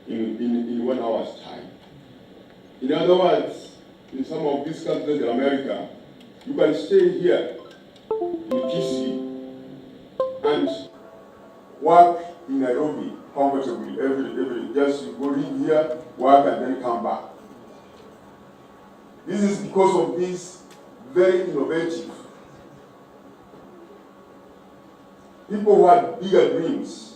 in 1 hour's time. In other words, in some of these countries in America, you can stay here in Kisii and work in Nairobi comfortably every just you go live here, work and then come back. This is because of these very innovative people who had bigger dreams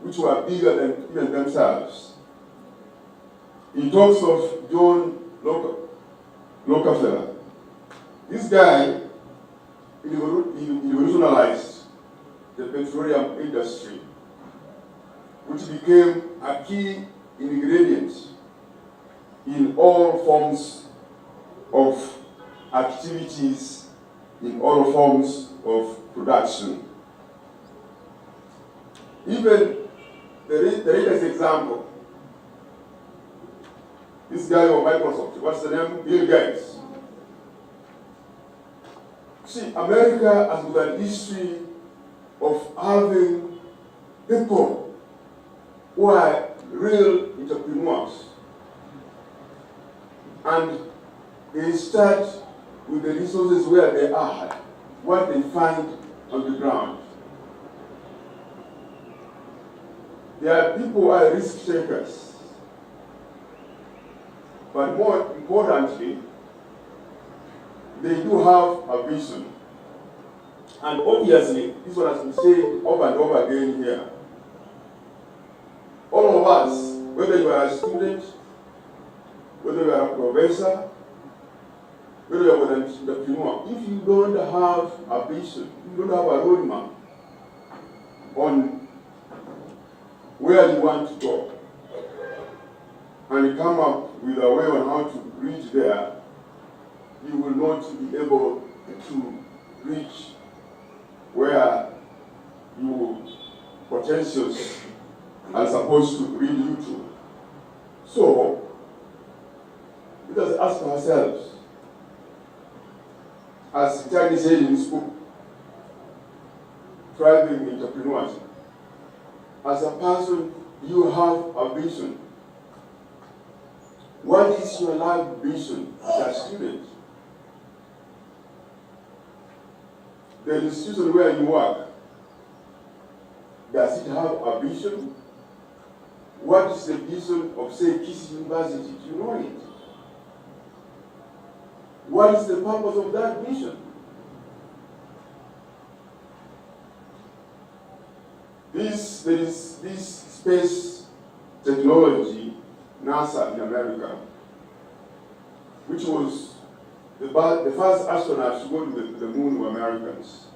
which were bigger than even themselves. He talks of John Rockefeller. This guy revolutionized the petroleum industry, which became a key ingredient in all forms of activities, in all forms of production. Even the latest example, this guy of Microsoft, what's the name? Bill Gates. See, America has got a history of having people who are real entrepreneurs. And they start with the resources where they are, what they find on the ground. There are people who are risk takers. But more importantly, they do have a vision. And obviously, this one has been said over and over again here. All of us, whether you are a student, whether you are a professor, whether you are an entrepreneur, if you don't have a vision, you don't have a roadmap on where you want to go, and you come up with a way on how to reach there, you will not be able to reach where your potentials are supposed to lead you to. So, let us ask ourselves, as Antony said in his book, Thriving Entrepreneurs, as a person, you have a vision. What is your life vision as a student? The institution where you work, does it have a vision? What is the vision of, say, Kisii University? Do you know it? What is the purpose of that vision? There is this space technology, NASA in America, which was the first astronauts to go to the moon were Americans.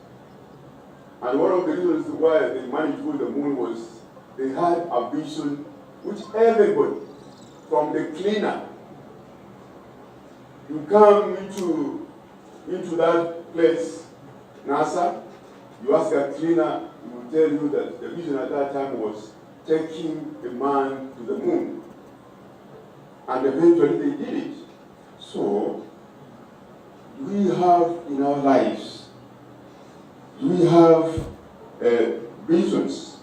And one of the reasons why they managed to go to the moon was they had a vision which everybody, from the cleaner, you come into that place, NASA, you ask a cleaner, he will tell you that the vision at that time was taking a man to the moon. And eventually they did it. So, we have in our lives, we have visions.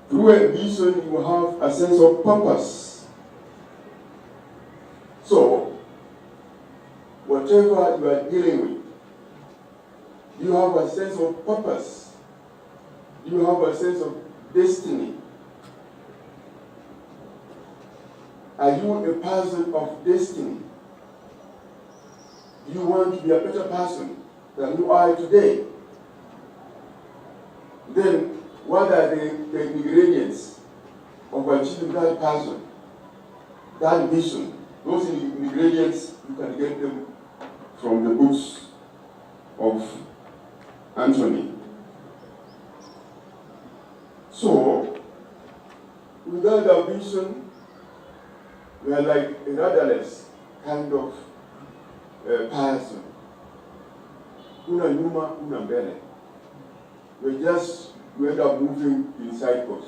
Through a vision, you have a sense of purpose. So, whatever you are dealing with, you have a sense of purpose. You have a sense of destiny. Are you a person of destiny? Do you want to be a better person than you are today? Then, what are the ingredients of achieving that person, that vision? Those ingredients, you can get them from the books of Antony. So, without a vision, we are like a rudderless kind of person. Una nyuma, una mbele. We end up moving in cycles.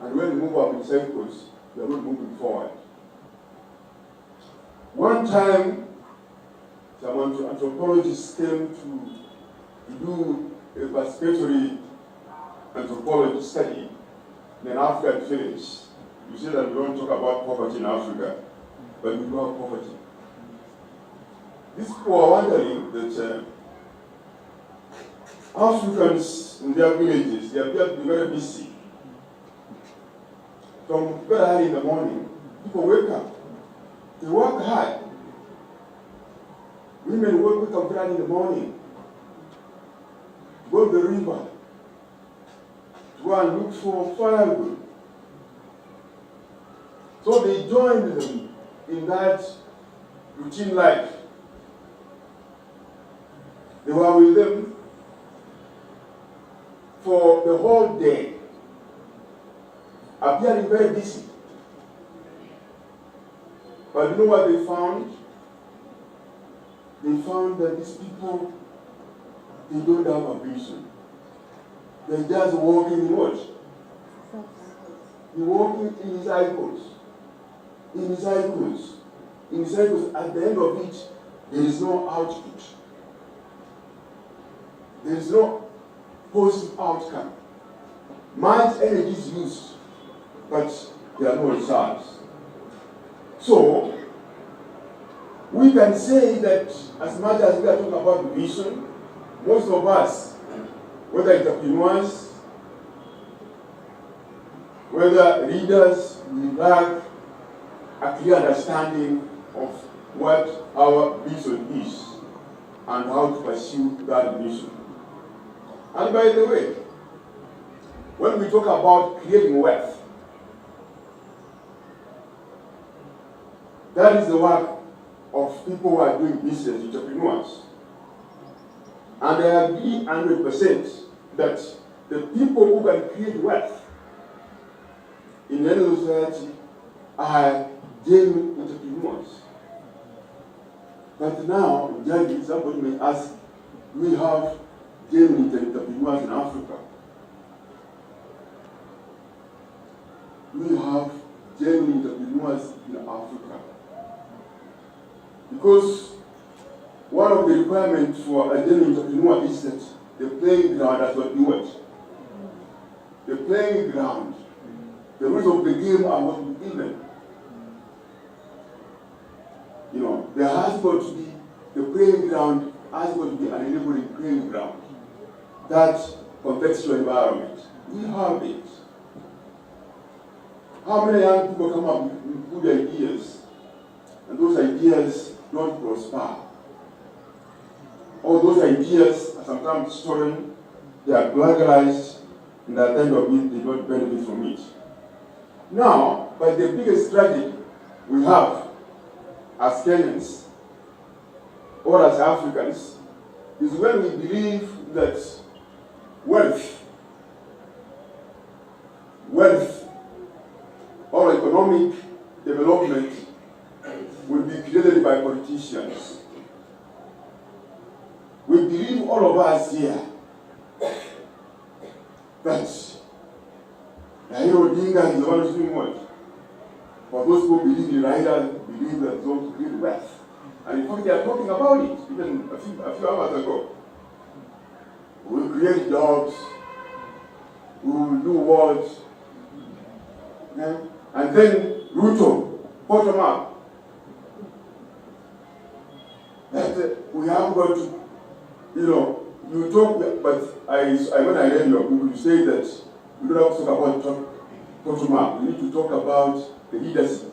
And when we move up in cycles, we are not moving forward. One time, some anthropologists came to do a participatory anthropology study in an African village. You say that we don't talk about poverty in Africa, but we do have poverty. These people are wondering that Africans in their villages, they appear to be very busy. From very early in the morning, people wake up, they work hard. Women wake up very early in the morning, go to the river, to go and look for firewood. So they joined them in that routine life. They were with them for the whole day, appearing very busy. But you know what they found? They found that these people, they don't have a vision. They're just walking in what? They're walking in cycles. In cycles. In cycles, at the end of it, there is no output. There is no positive outcome. Much energy is used, but there are no results. So, we can say that as much as we are talking about vision, most of us, whether entrepreneurs, whether leaders, we lack a clear understanding of what our vision is and how to pursue that vision. And by the way, when we talk about creating wealth, that is the work of people who are doing business, entrepreneurs. And I agree 100% that the people who can create wealth in any society are genuine entrepreneurs. But now, Njagi'S, somebody may ask, we have genuine entrepreneurs in Africa. We have genuine entrepreneurs in Africa. Because one of the requirements for a genuine entrepreneur is that the playing ground has not been what? The playing ground, the rules of the game are not given. You know, there has got to be, the playing ground has got to be an enabling playing ground. That contextual environment, we have it. How many young people come up with good ideas, and those ideas don't prosper? All those ideas are sometimes stolen, they are plagiarized, and at the end of it, they don't benefit from it. Now, but the biggest tragedy we have as Kenyans or as Africans is when we believe that wealth or economic development will be created by politicians. We believe, all of us here, that Raila Odinga is the one who's doing what? For those who believe in Raila, believe that those create wealth. And in fact, they are talking about it, even a few hours ago. We will create jobs, we will do what? Yeah? And then Ruto, bottom up. That we have got to, you talk, but when I read your book, you say that you don't have to talk about bottom up. You need to talk about the leadership.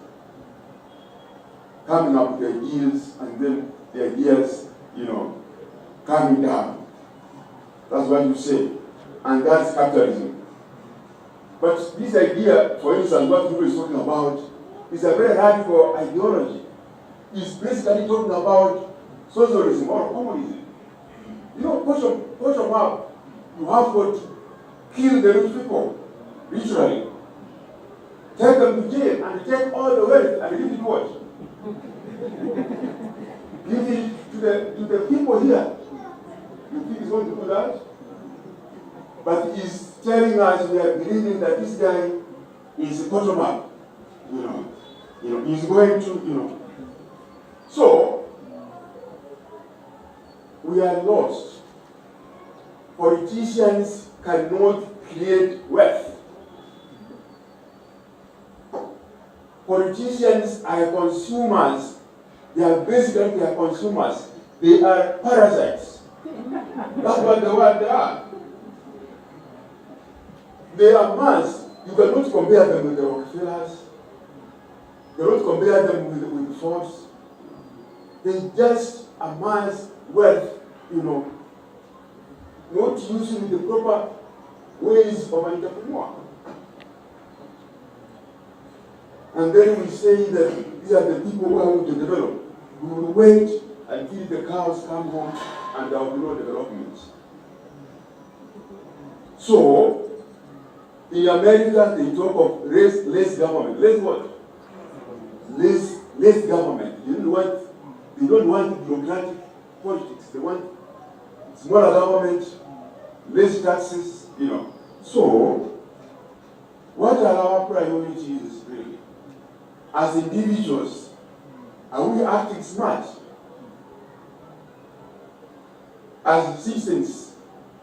Coming up with ideas, and then the ideas, coming down. That's what you say. And that's capitalism. But this idea, for instance, what Ruto is talking about, is a very radical ideology. It's basically talking about socialism or communism. Bottom up, you have got to kill the rich people, literally. Take them to jail and take all the wealth and give it to what? Give it to the people here. You think he's going to do that? But he's telling us, we are believing that this guy is bottom up. He's going to, So, we are lost. politicians cannot create wealth. Politicians are consumers. They are basically consumers. They are parasites. That's what the word they are. They are mass. You cannot compare them with the Rockefellers. You cannot compare them with Forbes. They just amass wealth, not using the proper ways of an entrepreneur. And then we say that these are the people who are going to develop. We will wait until the cows come home and there will be no development. So, in America, they talk of less government. Less what? Less government. They don't want bureaucratic politics. They want smaller government, less taxes, So, what are our priorities really? As individuals, are we acting smart? As citizens,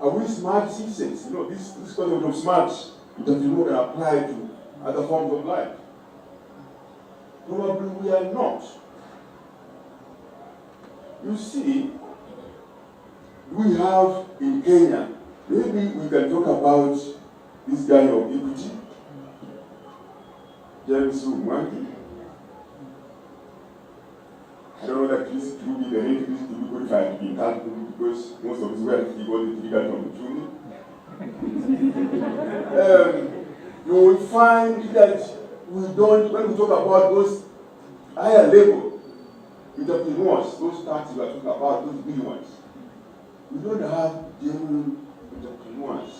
are we smart citizens? This concept of smart that can apply to other forms of life. Probably we are not. You see, we have in Kenya, maybe we can talk about this guy of Equity, James Mwangi. I don't know that this will be the rate this to be qualified in that because most of his wealth he got it figured from Juni. You will find that when we talk about those higher level entrepreneurs, those taxes we are talking about, those big ones, we don't have genuine entrepreneurs.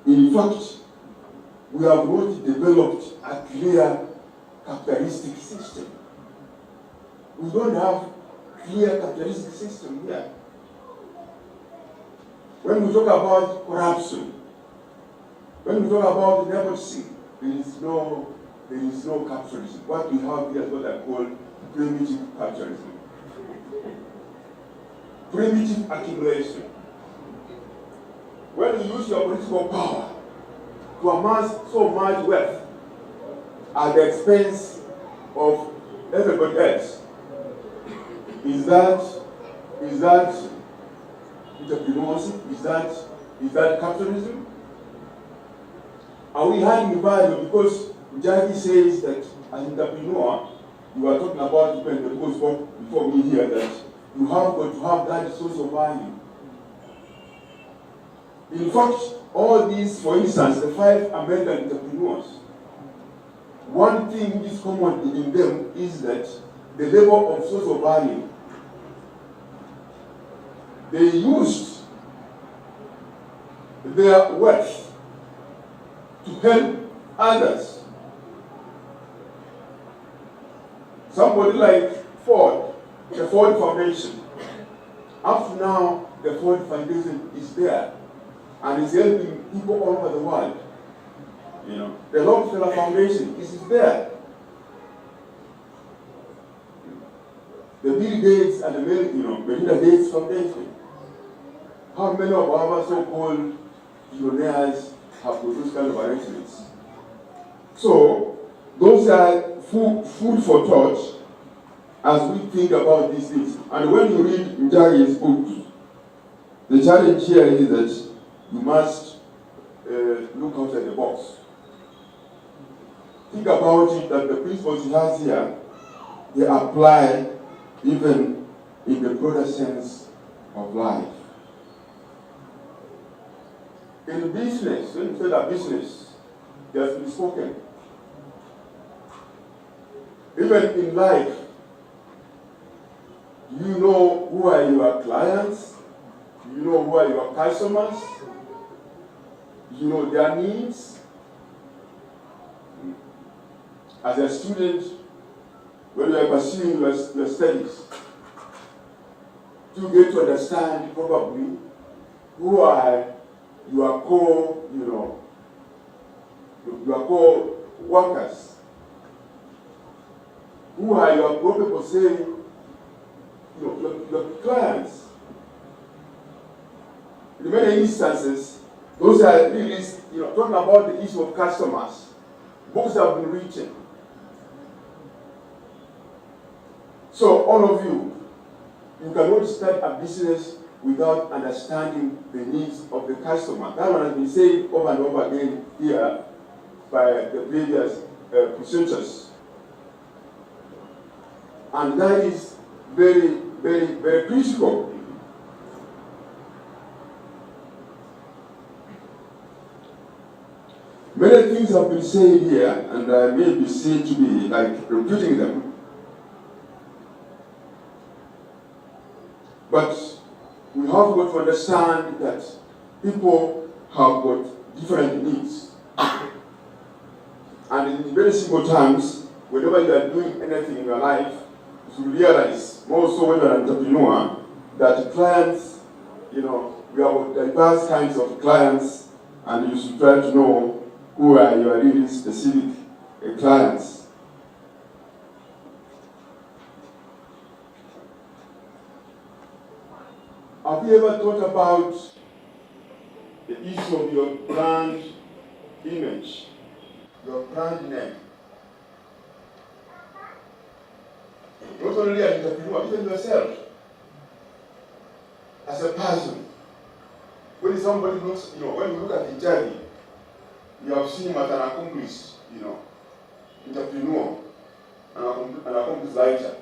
In fact, we have not developed a clear capitalistic system. We don't have clear capitalistic system here. When we talk about corruption, when we talk about nepotism, there is no capitalism. What we have here is what I call primitive capitalism. Primitive accumulation. When you use your political power to amass so much wealth at the expense of everybody else, is that entrepreneurship? Is that capitalism? Are we hiding value? Because Njagi'S says that as an entrepreneur, you are talking about when the people spoke before me here that you have got to have that source of value. In fact, all these, for instance, the 5 American entrepreneurs, one thing is common in them is that the level of source of value. They used their wealth to help others. Somebody like Ford, the Ford Foundation. Up to now, the Ford Foundation is there and is helping people all over the world. The Rockefeller Foundation is there. The Bill Gates and the Melinda Gates Foundation. How many of our so-called billionaires have produced kind of arrangements? So, those are food for thought as we think about these things. And when you read Njagi'S book, the challenge here is that you must look outside the box. Think about it that the principles he has here, they apply even in the broader sense of life. In business, when you say that business, it has been spoken. Even in life, do you know who are your clients? Do you know who are your customers? Do you know their needs? As a student, when you are pursuing your studies, you get to understand probably who are your co-workers. Who are your people saying, your clients? in many instances, those are really, talking about the issue of customers. Books have been written. So all of you cannot start a business without understanding the needs of the customer. That one has been said over and over again here by the previous presenters. And that is very, very, very critical. Many things have been said here, and I may be seen to be like repeating them. But we have got to understand that people have got different needs. And in very simple terms, whenever you are doing anything in your life, you should realize, more so when you're an entrepreneur, that clients, we have diverse kinds of clients, and you should try to know who are your really specific clients. Have you ever thought about the issue of your brand image, your brand name? Not only an entrepreneur, even yourself, as a person. When somebody looks, when you look at Njagi, you have seen him as an accomplished, entrepreneur, an accomplished writer.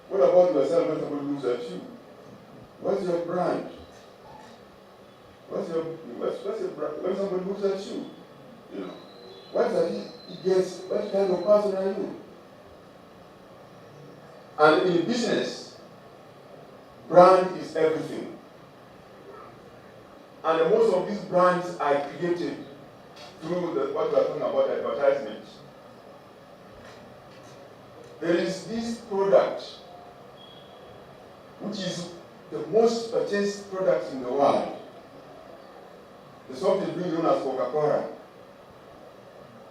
What about yourself when somebody looks at you? What's your brand? What's your brand? When somebody looks at you, what does he gets? What kind of person are you? And in business, brand is everything. And most of these brands are created through what we are talking about, advertisement. There is this product, which is the most purchased product in the world. The soft drink known as Coca-Cola.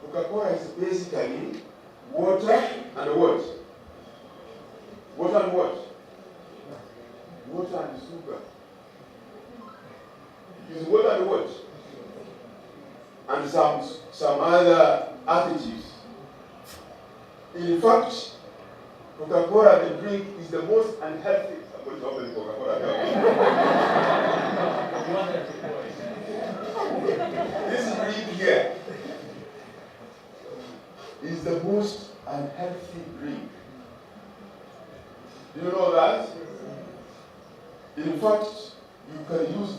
Coca-Cola is basically water and what? Water and what? Water and sugar. It is water and what? And some other additives. In fact, Coca-Cola, the drink, is the most unhealthy. Coca-Cola. This drink here is the most unhealthy drink. Do you know that? In fact, you can use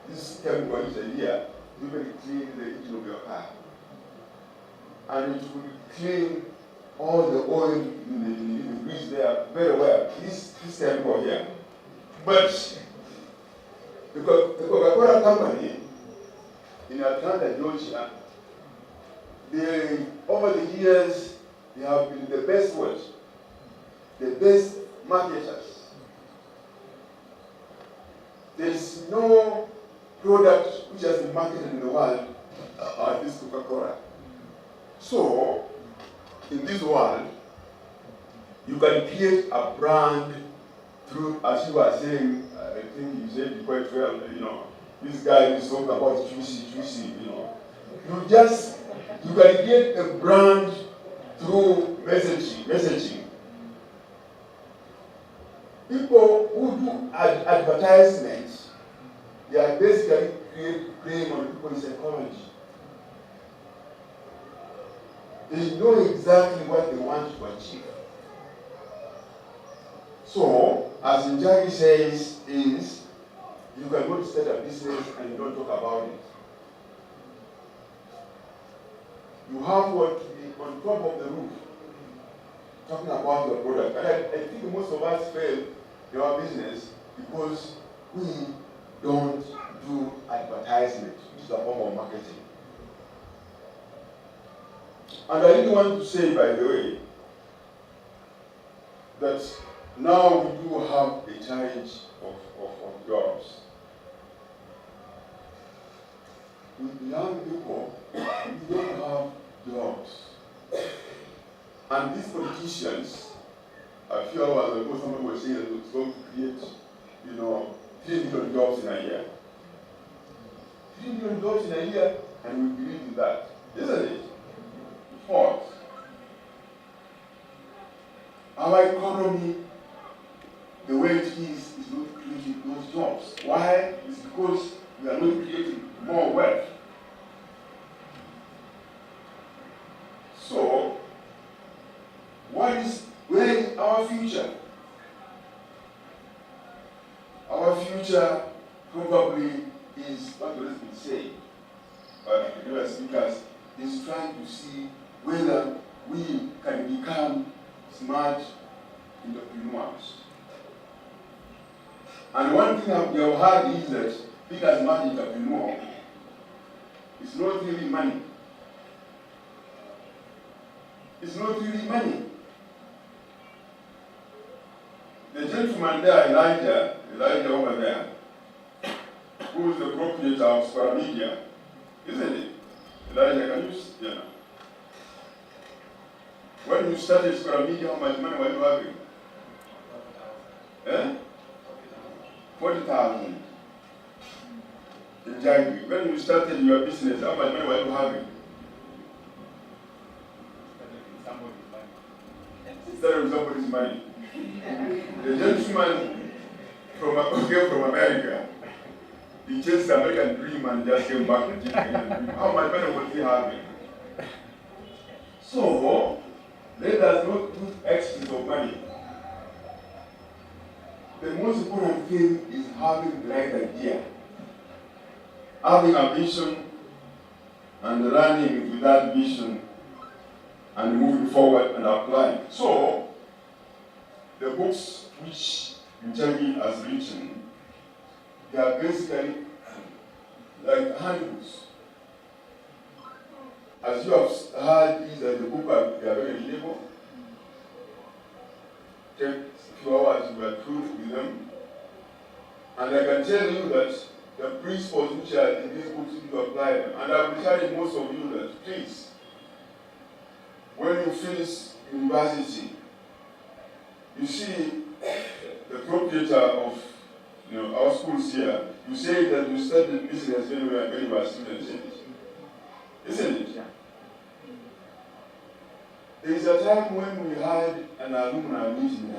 this chemical here to even clean the engine of your car. And it will clean all the oil in the grease there very well. This chemical here. But the Coca-Cola company in Atlanta, Georgia, over the years, they have been the best ones, the best marketers. There is no product which has been marketed in the world as this Coca-Cola. So, in this world, you can create a brand through, as you were saying, I think you said it quite well, this guy is talking about juicy, You can create a brand through messaging. People who do advertisements, they are basically playing on people's psychology. They know exactly what they want to achieve. So, as Njagi'S says, is you cannot start a business and you don't talk about it. You have what to be on top of the roof, talking about your product. And I think most of us fail in our business because we don't do advertisement, which is a form of marketing. And I really want to say, by the way, that now we do have a challenge of jobs. With young people, we don't have jobs. And these politicians, a few hours ago, somebody was saying that it's going to create, 3 million jobs in a year. $2 million in a year, and we believe in that. Isn't it? Fourth, our economy, the way it is not creating those jobs. Why? It's because we are not creating more wealth. So, where is our future? Our future probably is what has been said by the previous speakers, is trying to see whether we can become smart entrepreneurs. And one thing we have heard is that being a smart entrepreneur is not really money. It's not really money. The gentleman there, Elijah over there, who is the proprietor of Square Media, isn't it? Elijah, can you see? Yeah. When you started Square Media, how much money were you having? 40,000. Njagi'S. When you started your business, how much money were you having? Instead of somebody's money. The gentleman from America, he chased the American dream and just came back to chase the American dream. How much money was he having? So, let us not put excess of money. The most important thing is having the right idea, having a vision, and running with that vision, and moving forward and applying. So, the books which Njagi'S has written, they are basically like handbooks. As you have heard, these are the books they are very readable. Take a few hours to go through with them. And I can tell you that the principles which are in these books, you apply them. And I will tell most of you that, please, when you finish university, you see the proprietor of our schools here, you say that you studied business when you were students, isn't it? Yeah. There is a time when we had an alumni meeting in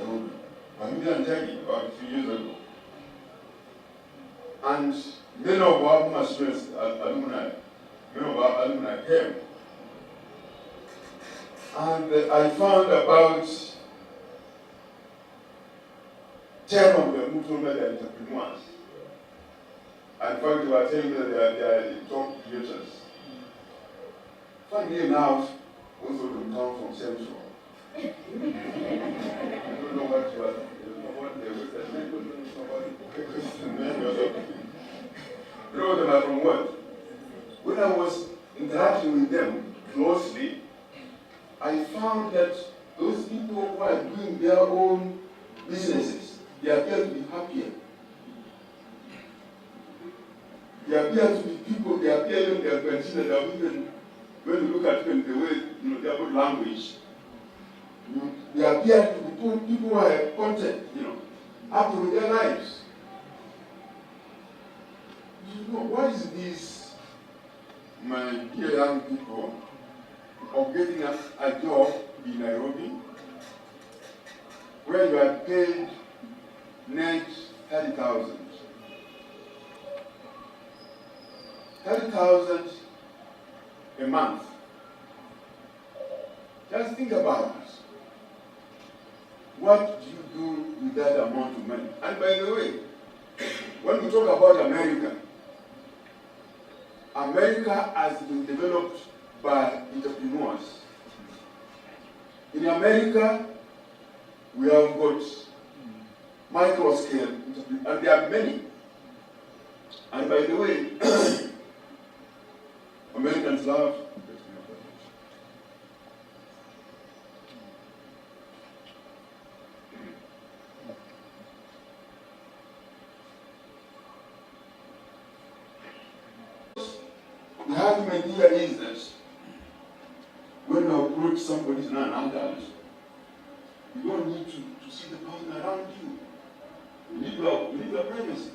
Nairobi, Njagi'S, about 3 years ago. And many of our students, alumni came. And I found about 10 of them who told me they are entrepreneurs. In fact, they were telling me that they are top creators. Funnily enough, most of them come from Central. I don't know what they were. Many of them are from what? When I was interacting with them closely, I found that those people who are doing their own businesses, they appear to be happier. They appear to be people, they appear they are considered, even when you look at them, the way their good language, they appear to be people who are content, happy with their lives. What is this, my dear young people, of getting a job in Nairobi where you are paid net 30,000. 30,000 a month. Just think about it. What do you do with that amount of money? And by the way, when we talk about America, America has been developed by entrepreneurs. In America, we have got micro-scale entrepreneurs, and there are many. And by the way, Americans love the argument here is that when you approach somebody who's not an adult, you don't need to see the person around you. You need your privacy.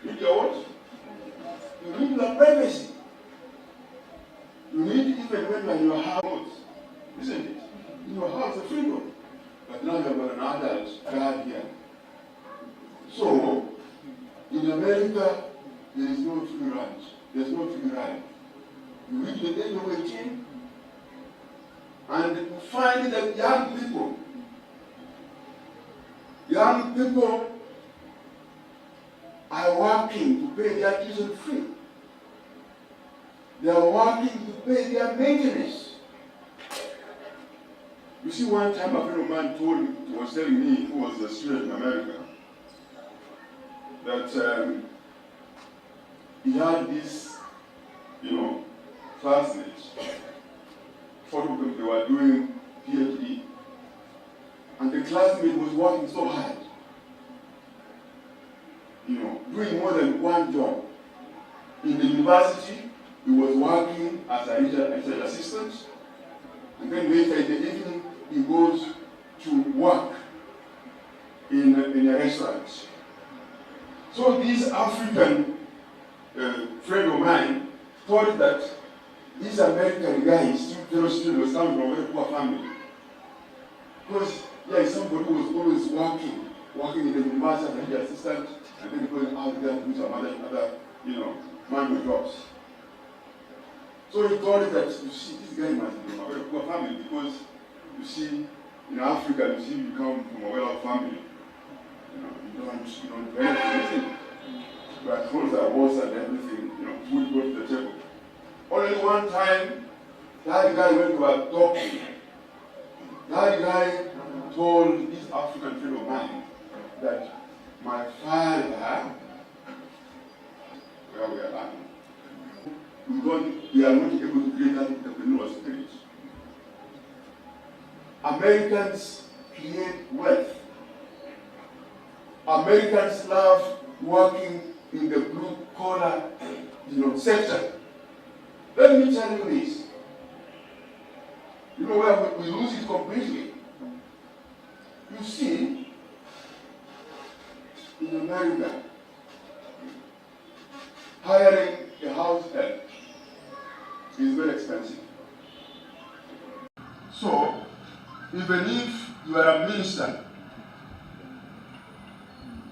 You need your what? You You need your privacy. You need, even when you are in your house, isn't it? In your house, a freedom. But now you have got an adult guard here. So, in America, there is no free lunch. There's no free ride. You reach the age of 18, and you find that young people are working to pay their tuition fee. They are working to pay their maintenance. You see, one time a friend of mine was telling me, who was a student in America, that he had this, classmates. 4 of them, they were doing PhD. And the classmate was working so hard, doing more than one job. In the university, he was working as a research assistant, and then later in the evening, he goes to work in a restaurant. So this African friend of mine thought that this American guy, fellow student, was coming from a very poor family. Because somebody who was always working in the university as a research assistant, and then going out there to do some other manual jobs. So he thought that, you see, this guy must be from a very poor family, because, you see, in Africa, you come from a well-off family. You don't do anything. But clothes are worse and everything, food goes to the table. Only one time, that guy went to a talking. That guy told this African friend of mine that my father, where we are at, we are not able to create that entrepreneurial spirit. Americans create wealth. Americans love working in the blue-collar, sector. Let me tell you this. You know where we lose it completely? You see, in America, hiring a house help is very expensive. So, even if you are a minister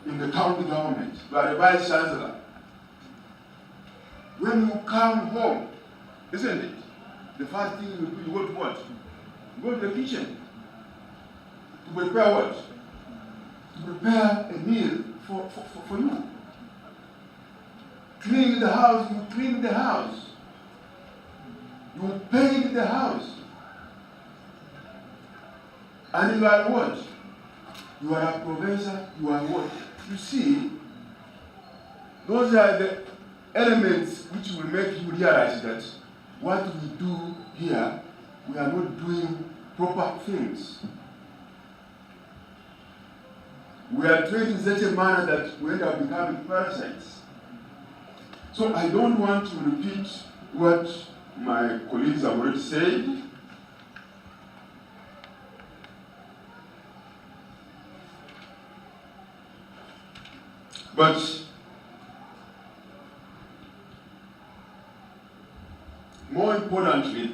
in the county government, you are a vice chancellor, when you come home, isn't it? The first thing you do, you go to what? You go to the kitchen. To prepare what? To prepare a meal for you. Clean the house, you clean the house. You paint the house. And you are what? You are a professor, you are what? You see, those are the elements which will make you realize that what we do here, we are not doing proper things. We are trained in such a manner that we end up becoming parasites. So I don't want to repeat what my colleagues have already said. But more importantly,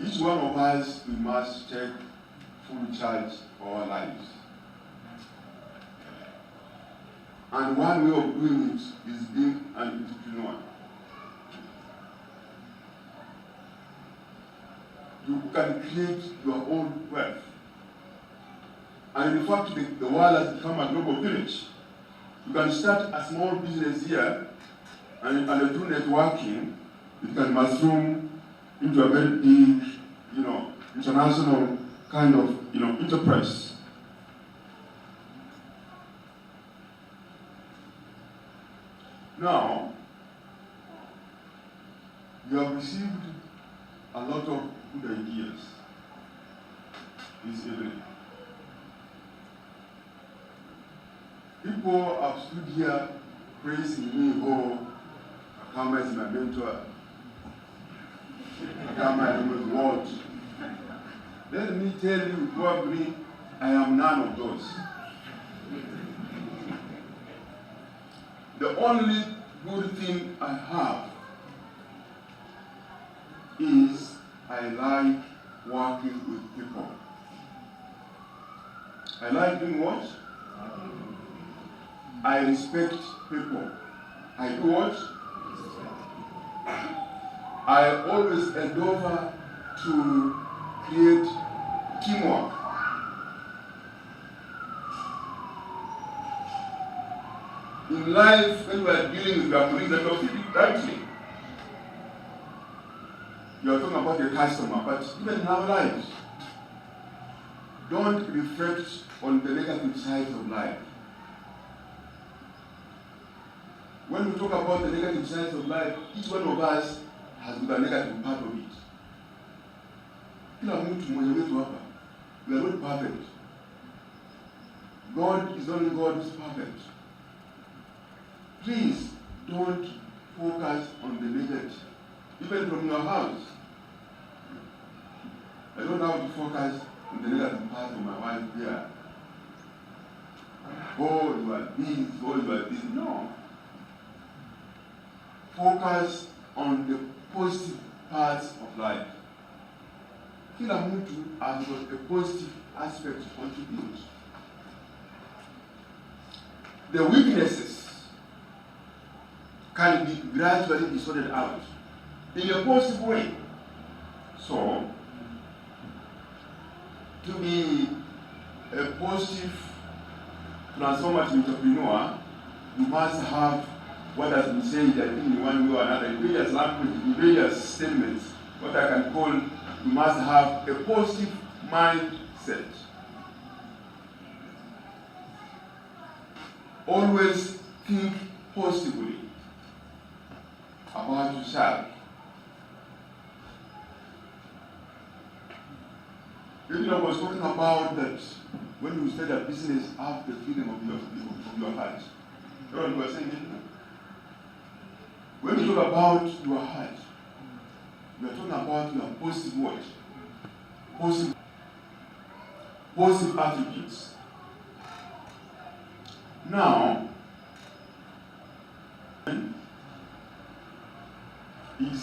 each one of us, we must take full charge of our lives. And one way of doing it is being an entrepreneur. You can create your own wealth. And in fact, the world has become a global village. You can start a small business here, and through networking, it can mushroom into a very big, international kind of, enterprise. Now, you have received a lot of good ideas this evening. People have stood here praising me, Akama is my mentor. Akama knows what. Let me tell you, probably, I am none of those. The only good thing I have is I like working with people. I like doing what? I respect people. I do what? I always endeavor to create teamwork. In life, when you are dealing with your colleagues and your people rightly, you are talking about a customer, but even in our lives, don't reflect on the negative sides of life. When we talk about the negative sides of life, each one of us has got a negative part of it. Kila mtu mwenye wetu hapa, we are not perfect. God is only God who is perfect. Please don't focus on the negative, even from your house. I don't have to focus on the negative part of my wife here. Oh, you are this, oh, you are this. No. Focus on the positive parts of life. Kila mtu has got a positive aspect to contribute. The weaknesses can be gradually sorted out in a positive way. So, to be a positive, transformative entrepreneur, you must have what has been said, I think, in one way or another, in various languages, in various statements, what I can call, you must have a positive mindset. Always think positively about yourself. You know, I was talking about that when you start a business, have the freedom of your heart. You know what you were saying? When you talk about your heart, you are talking about your positive what? Positive attributes. Now, is